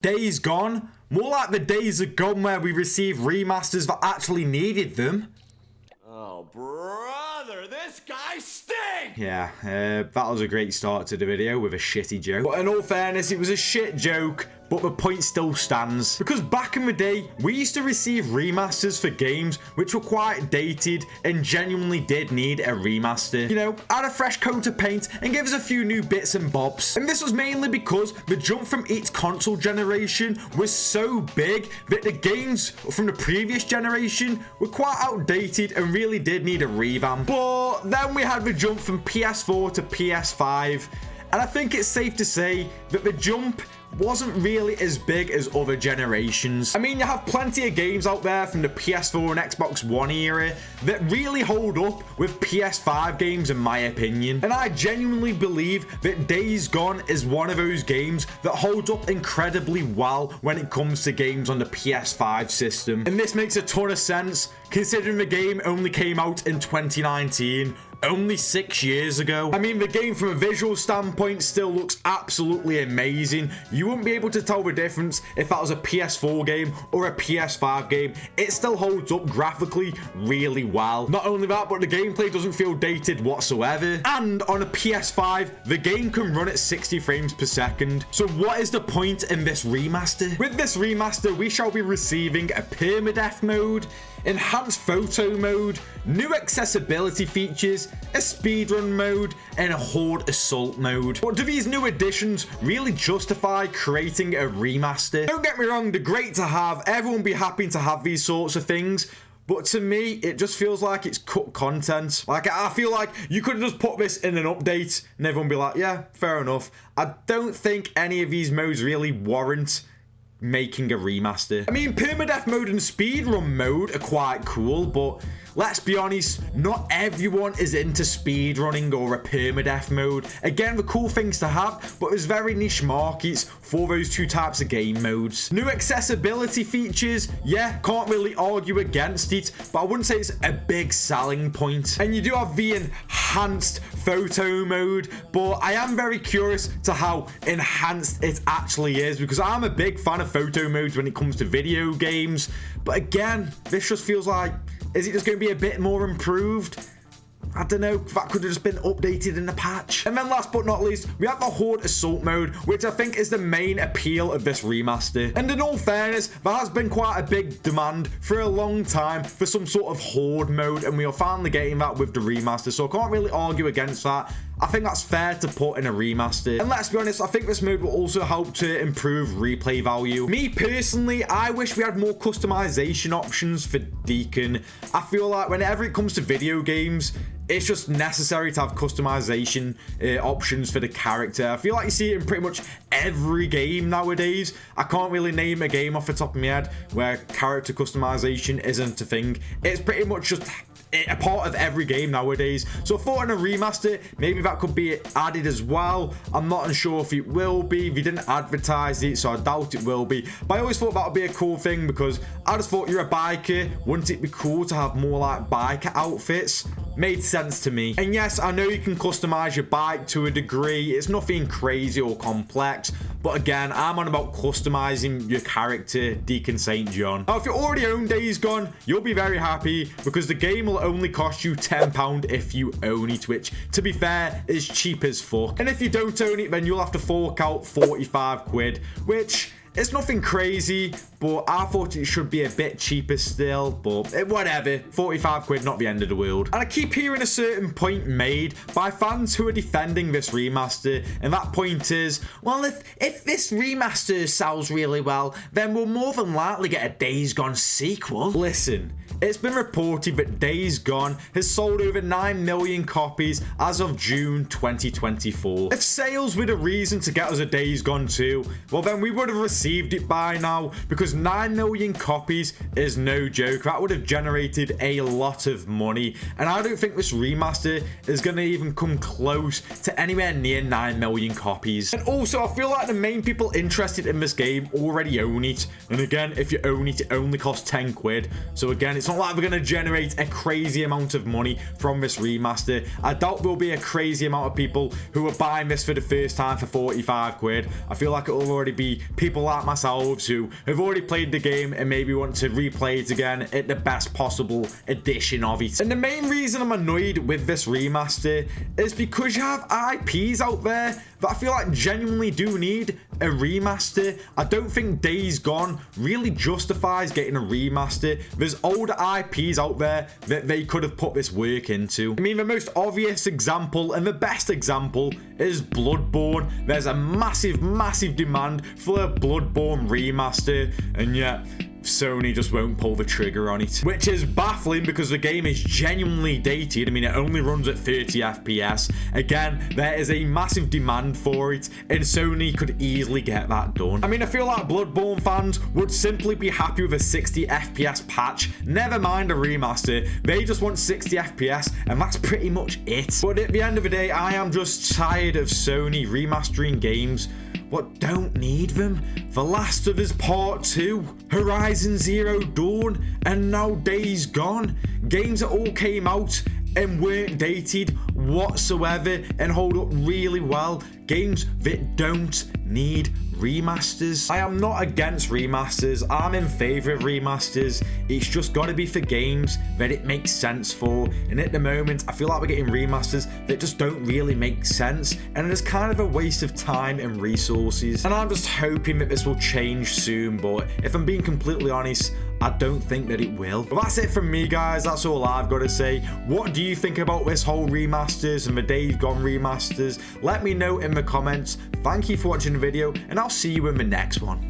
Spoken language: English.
Days gone? More like the days are gone where we receive remasters that actually needed them. Oh, brother, this guy stinks! Yeah, that was a great start to the video with a shitty joke. But in all fairness, it was a shit joke, but the point still stands. Because back in the day, we used to receive remasters for games which were quite dated and genuinely did need a remaster. You know, add a fresh coat of paint and give us a few new bits and bobs. And this was mainly because the jump from each console generation was so big that the games from the previous generation were quite outdated and really did need a revamp. But then we had the jump from PS4 to PS5, and I think it's safe to say that the jump wasn't really as big as other generations. I mean, you have plenty of games out there from the PS4 and Xbox One era that really hold up with PS5 games in my opinion. And I genuinely believe that Days Gone is one of those games that holds up incredibly well when it comes to games on the PS5 system. And this makes a ton of sense considering the game only came out in 2019. Only 6 years ago. I mean, the game from a visual standpoint still looks absolutely amazing. You wouldn't be able to tell the difference if that was a PS4 game or a PS5 game. It still holds up graphically really well. Not only that, but the gameplay doesn't feel dated whatsoever. And on a PS5, the game can run at 60 frames per second. So what is the point in this remaster? With this remaster, we shall be receiving a permadeath mode, enhanced photo mode, new accessibility features, a speedrun mode, and a horde assault mode. But do these new additions really justify creating a remaster? Don't get me wrong, they're great to have. Everyone be happy to have these sorts of things. But to me, it just feels like it's cut content. Like, I feel like you could have just put this in an update and everyone be like, yeah, fair enough. I don't think any of these modes really warrant making a remaster. I mean, permadeath mode and speedrun mode are quite cool, but let's be honest, not everyone is into speedrunning or a permadeath mode. Again, the cool things to have, but there's very niche markets for those two types of game modes. New accessibility features, yeah, can't really argue against it, but I wouldn't say it's a big selling point. And you do have the enhanced photo mode, but I am very curious to how enhanced it actually is, because I'm a big fan of photo modes when it comes to video games. But again, this just feels like, is it just going to be a bit more improved? I don't know, that could have just been updated in the patch. And then last but not least, we have the Horde Assault mode, which I think is the main appeal of this remaster. And in all fairness, there has been quite a big demand for a long time for some sort of Horde mode, and we are finally getting that with the remaster, so I can't really argue against that. I think that's fair to put in a remaster. And let's be honest, I think this mode will also help to improve replay value. Me personally, I wish we had more customization options for Deacon. I feel like whenever it comes to video games, it's just necessary to have customization options for the character. I feel like you see it in pretty much every game nowadays. I can't really name a game off the top of my head where character customization isn't a thing. It's pretty much just a part of every game nowadays. So I thought in a remaster, maybe that could be added as well. I'm not unsure if it will be. They didn't advertise it, so I doubt it will be. But I always thought that would be a cool thing, because I just thought you're a biker. Wouldn't it be cool to have more like biker outfits? Made sense to me. And yes, I know you can customize your bike to a degree. It's nothing crazy or complex. But again, I'm on about customizing your character, Deacon St. John. Now, if you already own Days Gone, you'll be very happy, because the game will only cost you £10 if you own it, which, to be fair, is cheap as fuck. And if you don't own it, then you'll have to fork out 45 quid, which it's nothing crazy, but I thought it should be a bit cheaper still, but whatever. 45 quid, not the end of the world. And I keep hearing a certain point made by fans who are defending this remaster, and that point is, well, if this remaster sells really well, then we'll more than likely get a Days Gone sequel. Listen, it's been reported that Days Gone has sold over 9 million copies as of June 2024. If sales were the reason to get us a Days Gone 2, well then we would have received it by now, because 9 million copies is no joke. That would have generated a lot of money, and I don't think this remaster is going to even come close to anywhere near 9 million copies. And also, I feel like the main people interested in this game already own it, and again, if you own it, it only costs 10 quid, so again, it's not like we're going to generate a crazy amount of money from this remaster. I doubt there'll be a crazy amount of people who are buying this for the first time for 45 quid. I feel like it will already be people like myself who have already played the game and maybe want to replay it again at the best possible edition of it. And the main reason I'm annoyed with this remaster is because you have IPs out there that I feel like genuinely do need a remaster. I don't think Days Gone really justifies getting a remaster. There's older IPs out there that they could have put this work into. I mean, the most obvious example and the best example is Bloodborne. There's a massive demand for a Bloodborne remaster, and yet Sony just won't pull the trigger on it, which is baffling because the game is genuinely dated. I mean, it only runs at 30 FPS. Again, there is a massive demand for it, and Sony could easily get that done. I mean, I feel like Bloodborne fans would simply be happy with a 60 FPS patch, never mind a remaster. They just want 60 FPS, and that's pretty much it. But at the end of the day, I am just tired of Sony remastering games but don't need them. The Last of Us Part 2, Horizon Zero Dawn, and now Days Gone. Games that all came out and weren't dated whatsoever and hold up really well. Games that don't need remasters. I am not against remasters. I'm in favor of remasters. It's just got to be for games that it makes sense for. And at the moment, I feel like we're getting remasters that just don't really make sense. And it's kind of a waste of time and resources. And I'm just hoping that this will change soon. But if I'm being completely honest, I don't think that it will. But that's it from me, guys. That's all I've got to say. What do you think about this whole remasters and the Days Gone remasters? Let me know in the comments. Thank you for watching the video, and I'll see you in the next one.